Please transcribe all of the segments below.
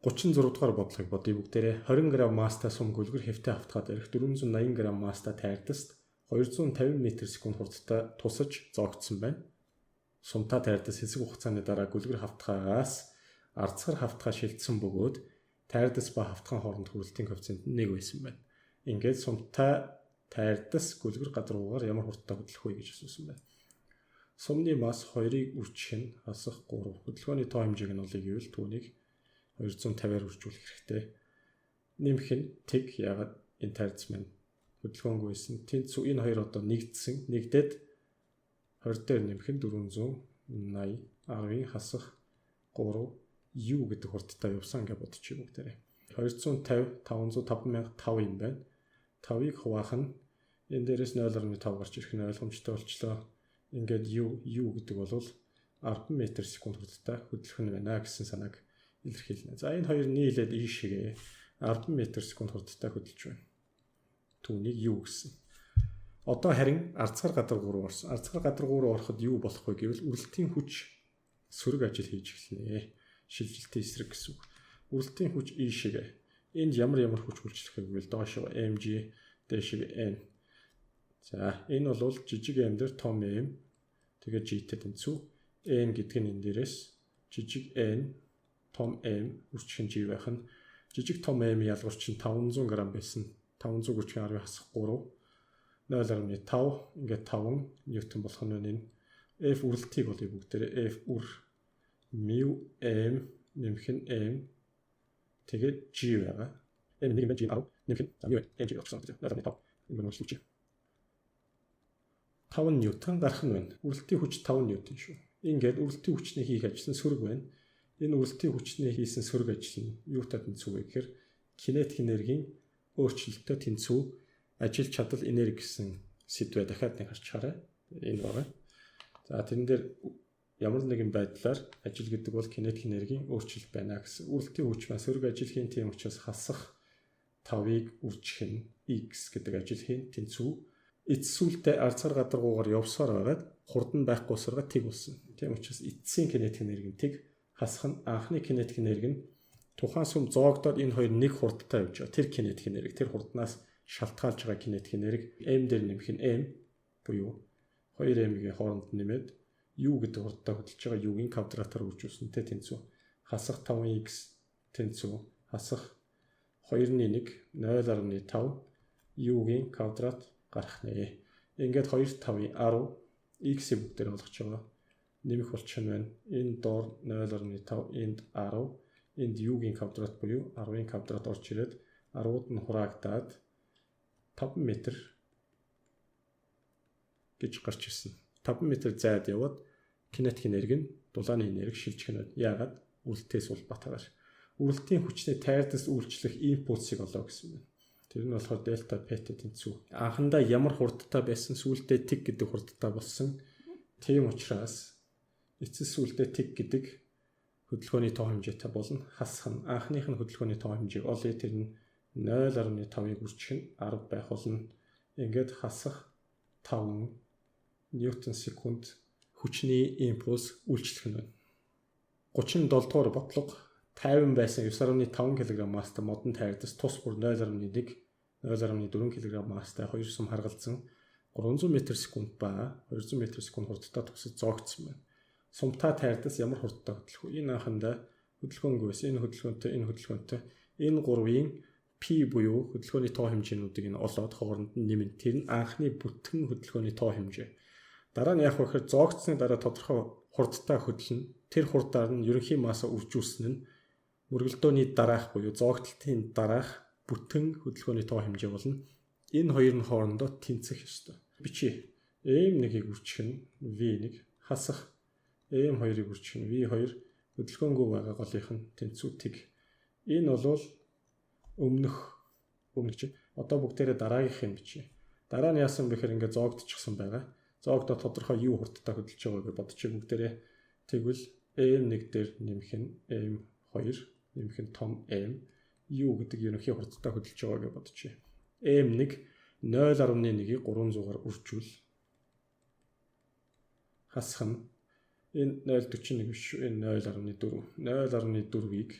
36 дугаар бодлогыг бодъё бүгдээрээ 20 г мастай сум гүлгэр хэвтэй автгаад ирэх 480 г мастай тайрдаст 250 м/сек хурдтай тусаж зоогдсон байна. Сумтай тайрдас хэсэг хугацааны дараа гүлгэр хавтгаагаас арцгар хавтгаа шилжсэн бөгөөд тайрдас ба хавтгаан хооронд хүрэлтийн коэффициент нь 1 байсан байна. Ингээд сумтай тайрдас гүлгэр гадаргуугаар ямар хурдтай хөдлөх вэ гэж асуусан байна. Сумны мас 2-ыг үржих нь хасах 3. Хөдөлгөөний тоо хэмжээг нь олъё гэвэл түүнийг 250-аар үржүүлэх хэрэгтэй. Нэмэх нь тэг ягаад энэ тайрдас маань хөдөлгөөнгүй байсан. Тэнцүү энэ хоёр одоо нэгдсэн. Нэгдээд 20 дээр нэмэх нь 480 10-ын хасах 3 U гэдэг хурдтай явсан гэж бодчих юм бүгдээрээ. 250 505 юм байна. 5-ыг хуваах нь энэ дээрээс 0.5 гарч ирэх нь ойлгомжтой болчлоо. Ингээд U гэдэг бол 10 м/сек хурдтай хөдлөх нь байна гэсэн санааг илэрхийлнэ. За энэ хоёр нийлээд ийшээ 10 м/сек хурдтай хөдөлж байна. Түүнийг U гэсэн. Одоо харин арцгар гадаргуу руу орсон. Арцгар гадаргуу руу ороход юу болох вэ гэвэл үрэлтийн хүч сөрөг ажил хийж эхэлнэ. Шилжилтийн эсрэг гэсэн үг. Үрэлтийн хүч ийшээ. Энд ямар хүч үйлчлэх вэ гэвэл доошоо mg дэшиг n. За энэ бол жижиг m дээр том m тэгээд g-тэй тэнцүү n гэдэг нь энэ дээрээс жижиг n том m үржих нь g байх нь жижиг том m ялгарч чинь 500 г байсан 530 10 хасах 3 0.5 ингээд 5 ньютон болох нь энэ f үрэлтийг бол бүгдээрээ f үр mu m нэмэх нь m тэгээд g байгаа. m 1 g 10 нэмэх нь mu m g болсон гэдэг. 0.5 энэ нь үлчээ. 5 ньютон гарах нь байна. Үрэлтийн хүч 5 ньютон шүү. Ингээд үрэлтийн хүчний хийх ажил нь сөрөг байна. Энэ үрэлтийн хүчний хийсэн сөрөг ажил нь юутай тэнцүү вэ гэхээр кинетик энергийн өөрчлөлтөд тэнцүү ажил чадал энерги гэсэн сэдвээ дахиад нэг харж хараа. Энэ байна. За тэрэн дээр ямар нэгэн байдлаар ажил гэдэг бол кинетик энергийн өөрчлөлт байна гэсэн. Үрэлтийн хүч маань сөрөг ажил хийн тийм учраас хасах 5-ыг үржих нь x гэдэг ажил хийн тэнцүү эцсүүлдээ арцгар гадаргуугаар явсаар байгаад хурд нь байхгүй усарга тэг болсон. Тийм учраас эцсийн кинетик энерги нь тэг хасах нь анхны кинетик энерги нь тухайн сум зоогдоод энэ хоёр нэг хурдтай явж байгаа. Тэр кинетик энерги тэр хурднаас шалтгаалж байгаа кинетик энерги m дээр нэмэх нь m буюу 2m-ийн хооронд нэмээд u гэдэг хурдтай хөдөлж байгаа u-ийн квадратаар үржүүлсэнтэй тэнцүү хасах 5x тэнцүү хасах 2-1 0.5 u-ийн квадрат гарах нэ. Ингээд 2 5-ийн 10 x-ийг бүгдээр олгож байгаа. Нэмэх болчихно байна. Энэ доор 0.5 энд 10 энд u-ийн квадрат буюу 10-ийн квадрат орж ирээд 10-ууд нь хураагдаад 5 м гэж гарч ирсэн. 5 м зайд яваад кинетик энерги нь дулааны энерги шилжих нь яагаад үрэлтээс улбатгаар үрэлтийн хүчний тайрдас үйлчлэх импульсыг олоо гэсэн байна. Тэр нь болохоор дельта p-тэй тэнцүү. Анхандаа ямар хурдтай байсан сүүлдээ тэг гэдэг хурдтай болсон. Тийм учраас эцэс сүүлдээ тэг гэдэг хөдөлгөөний тоо хэмжээтэй болно. Хасах нь анхных нь хөдөлгөөний тоо хэмжээг олъё тэр нь 0.5-ыг үржих нь 10 байх болно. Ингээд хасах 5 ньютон секунд хүчний импульс үйлчлэх нь байна. 37 дугаар бодлого 50 байсан 9.5 кг мастай модон тайрдас тус бүр 0.1 0.4 кг мастай 2 сум харгалзан 300 м/сек ба 200 м/сек хурдтай тусаж зоогдсон байна. Сумтай тайрдас ямар хурдтай хөдлөх вэ? Энэ анхандаа хөдөлгөөнгүй байсан. Энэ хөдөлгөөнтэй энэ гурвын P буюу хөдөлгөөний тоо хэмжээнүүдийг нь олоод хооронд нь нэмэн. Тэр нь анхны бүтгэн хөдөлгөөний тоо хэмжээ. Дараа нь яг гэхээр зоогдсны дараа тодорхой хурдтай хөдлөн тэр хурдаар нь ерөнхий масса үржүүлсэн нь мөргөлдөөний дараах буюу зоогдлтын дараах бүтэн хөдөлгөөний тоо хэмжээ болно. Энэ хоёр нь хоорондоо тэнцэх ёстой. Бичиж m1-ийг үржих нь v1 хасах m2-ыг үржих нь v2 хөдөлгөөнгүй байгаа голынх нь тэнцүү тэг. Энэ бол өмнөх чинь одоо бүгдээрээ дараагийнх нь бичиж. Дараа нь яасан бэхээр ингээд зоогдчихсан байгаа. Зоогдоо тодорхой u хурдтай хөдөлж байгаа гэж бодчих бүгдээрээ. Тэгвэл m1 дээр нэмэх нь m2 нэмэх нь том m u гэдэг ерөнхий хурдтай хөдөлж байгаа гэж бодчих. m1 0.1-ийг 300-аар үржүүл. Хасах нь энэ 0.41 биш шүү. Энэ 0.4. 0.4-ийг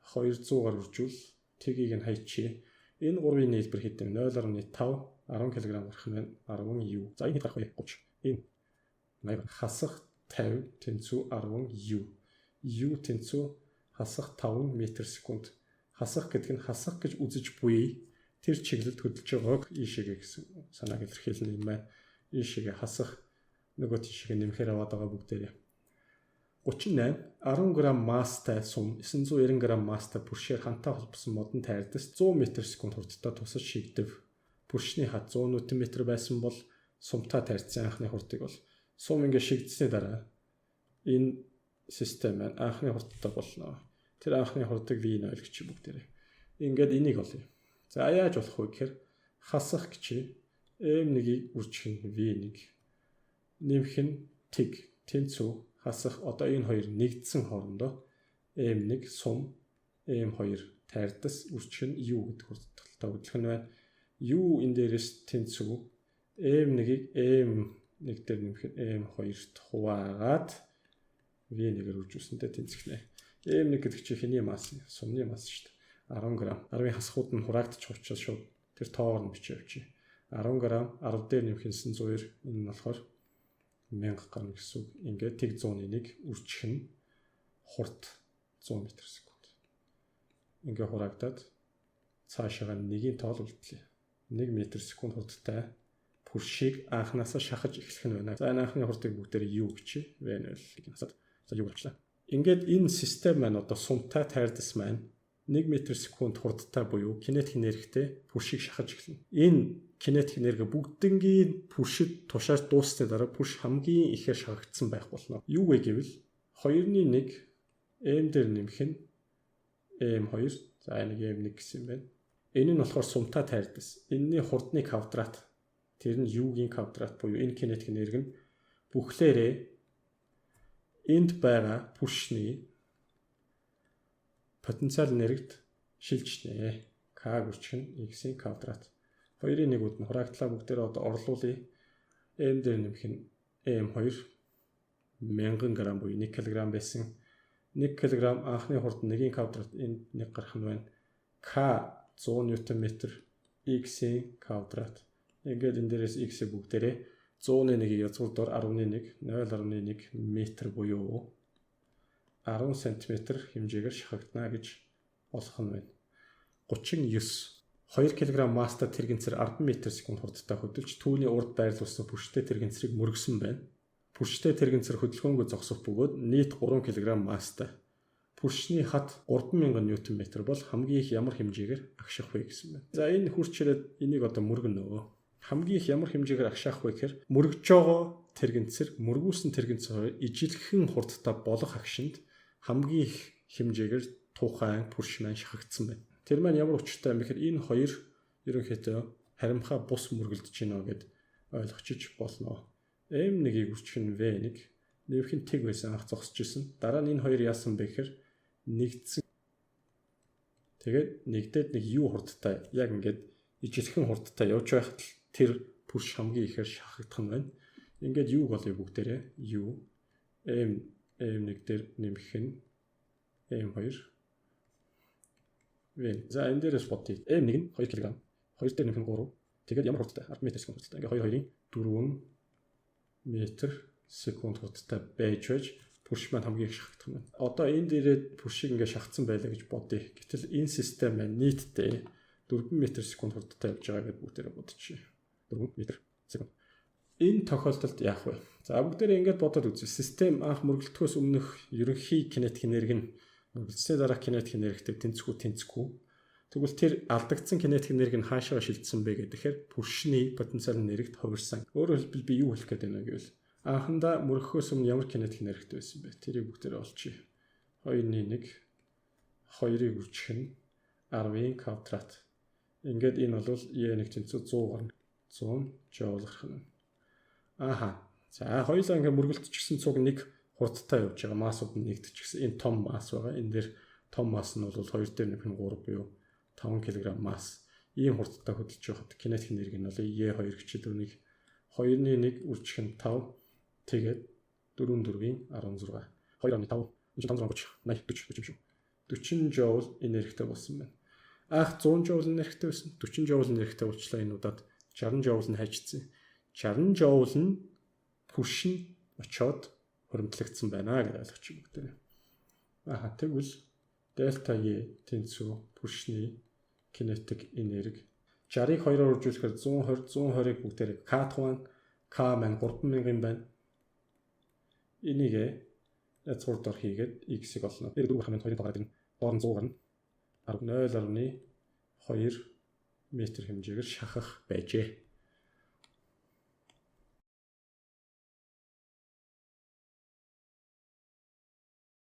200-аар үржүүл тгийг нь хаячи. Энэ 3-ын нийлбэр хэд вэ? 0.5 10 кг гарах нь 10 U. За энэ хэд гарах вэ? 30. Энэ 80 хасах 50 тэнцүү 10 U. U тэнцүү хасах 5 м/сек. Хасах гэдэг нь хасах гэж үзэж буй тэр чиглэлд хөдөлж байгааг ийшээгээ гэсэн санааг илэрхийлнэ юм байна. Ийшээгээ хасах нөгөө тийшээгээ нэмэхээр аваад байгаа бүгдээрээ 38 10 г масстай сум 990 г масстай бүршээр хантай холбосон модон тайрдас 100 м/сек хурдтай тусаж шигдэв. Бүршний хад 100 Нм байсан бол сумтай тайрдсан анхны хурдыг бол сум ингээ шигдсэний дараа энэ систем маань анхны хурдтай болно. Тэр анхны хурдыг V0 гэж бүгдээрээ. Ингээд энийг олъё. За яаж болох вэ гэхээр хасах гэж M1-ийг үржих нь V1, нэмэх нь тэг тэнцүү хасах одоо энэ хоёр нэгдсэн хоорондоо M1 сум M2 тайрдас үржих нь U гэдэг хурдтай хөдлөх нь байна. U энэ дээрээс тэнцүү M1-ийг M1 дээр нэмэхэд M2-т хуваагаад V1-ээр үржүүлсэнтэй тэнцэхнэ. M1 гэдэг чинь хэний масс? Сумны масс шүү дээ. 10 г. 10-ын хасахуд нь хураагдчих учраас шууд тэр тоогоор нь бичиж явчих. 10 г 10 дээр нэмэх нь 902 энэ нь болохоор 1000 г гэсэн үг. Ингээд тэг 101-ийг үржих нь хурд 100 м/сек. Ингээд хураагдаад цаашаага нэгийн тоол үлдлээ. 1 м/сек хурдтай бүршийг анханасаа шахаж эхлэх нь байна. За энэ анхны хурдыг бүгдээр U гэж байна л насаад за U болчлаа. Ингээд энэ систем маань одоо сумтай тайрдас маань 1 м/сек хурдтай буюу кинетик энергитэй бүршийг шахаж эхэлнэ. Энэ кинетик энерги бүгднгийн бүршид тушааж дууссаны дараа бүрш хамгийн ихээр шахагдсан байх болно. Юу вэ гэвэл 2-1 M дээр нэмэх нь M2 за нэг M1 гэсэн юм байна. Энэ нь болохоор сумтай тайрдас. Энэний хурдны квадрат тэр нь U-гийн квадрат буюу энэ кинетик энерги нь бүхлээрээ энд байгаа бүршний потенциал энергид шилжчихнэ. К үржих нь X-ийн квадрат. 2-1 үүд нь хураагдлаа бүгдээр одоо орлуулъя. M дээр нэмэх нь M2 1000 г буюу 1 кг байсан. 1 кг анхны хурд 1-ийн квадрат энд 1 гарах нь байна. К 100 Нм X-ийн квадрат. Ингээд энэ дээрээс X-ийг бүгдээрээ 100-1-ийг язгуурдаар 11 0.1 м буюу 10 см хэмжээгээр шахагдана гэж олох нь байна. 39 2 кг масстай тэрэгцэр 10 м/сек хурдтай хөдөлж түүний урд байрлуулсан бүрштэй тэрэгцрийг мөргсөн байна. Бүрштэй тэрэгцэр хөдөлгөөнгөө зогсох бөгөөд нийт 3 кг масстай. Бүршний хат 3000 Нм бол хамгийн их ямар хэмжээгээр агших вэ гэсэн байна. За энэ хурц ирээд энийг одоо мөргөнөө. Хамгийн их ямар хэмжээгээр агшаах вэ гэхээр мөргөж байгаа тэрэгцэр мөргүүлсэн тэрэгцэр ижилхэн хурдтай болох агшинд хамгийн их хэмжээгээр тухайн бүрш маань шахагдсан байна. Тэр маань ямар учиртай юм бэ гэхээр энэ хоёр ерөнхийдөө харимхаа бус мөргөлдөж байна гэд ойлгочих болно. M1-ийг үржих нь V1, нэмэх нь тэг байсан анх зогсож исэн. Дараа нь энэ хоёр яасан бэ гэхээр нэгдсэн. Тэгээд нэгдээд нэг U хурдтай яг ингээд ижилхэн хурдтай явж байхад тэр бүрш хамгийн ихээр шахагдах нь байна. Ингээд U болъё бүгдээрээ U M1 дээр нэмэх нь M2 За энэ дээрээс бодъё. M1 нь 2 кг. 2 дээр нэмэх нь 3. Тэгээд ямар хурдтай? 10 м/сек хурдтай. Ингээ 2-2-ын 4 м/сек хурдтай байж бүрш маань хамгийн их шахагдах юм байна. Одоо энэ дээрээ бүршийг ингээ шахацсан байлаа гэж бодъё. Гэтэл энэ систем маань нийтдээ 4 м/сек хурдтай явж байгаа гэдээ бүгдээрээ бодчих. 4 м/сек. Энэ тохиолдолд яах вэ? За бүгдээрээ ингээд бодоод үзье. Систем анх мөргөлдөхөөс өмнөх ерөнхий кинетик энерги нь мөргөлдсөний дараа кинетик энергитэй тэнцэхгүй. Тэгвэл тэр алдагдсан кинетик энерги нь хаашаа шилжсэн бэ гэхээр бүршний потенциал энергид хувирсан. Өөрөөр хэлбэл би юу хэлэх гээд байна гэвэл анхандаа мөргөхөөс өмнө ямар кинетик энергитэй байсан бэ? Тэрийг бүгдээрээ олчихъя. 2-1 2-ыг үржих нь 10-ийн квадрат. Ингээд энэ бол E1 тэнцүү 100 гарна. 100 joule гарах нь. За хоёулаа ингээд мөргөлтчихсэн цуг нэг хурдтай явж байгаа. Массууд нь нэгдчихсэн. Энэ том масс байгаа. Энэ дээр том масс нь бол 2 дээр нэмэх нь 3 буюу 5 кг масс. Ийм хурдтай хөдөлж явахад кинетик энерги нь бол E2 гэчихэд үүнийг 2-1 үржих нь 5 тэгээд 4-4-ийн 16. 2.5 530 80 40 юм шүү. 40 joule энергитэй болсон байна. Анх 100 joule энергитэй байсан. 40 joule энергитэй болчлаа энэ удаад 60 joule нь хайжсан. 60 joule нь push нь очоод хуримтлагдсан байна гэж ойлгож байна бүгдээ. Тэгвэл delta E тэнцүү push-ний kinetic энерги 60-ыг 2-оор үржүүлэхээр 120-ыг бүгдээр K1 K маань 3000 байна. Энийг язгуурдаар хийгээд x-ийг олно. Тэр дөрөв хамт 2-ын тоогоор гэдэг нь доор нь 100 гарна. 0.2 метр хэмжээгээр шахах байжээ.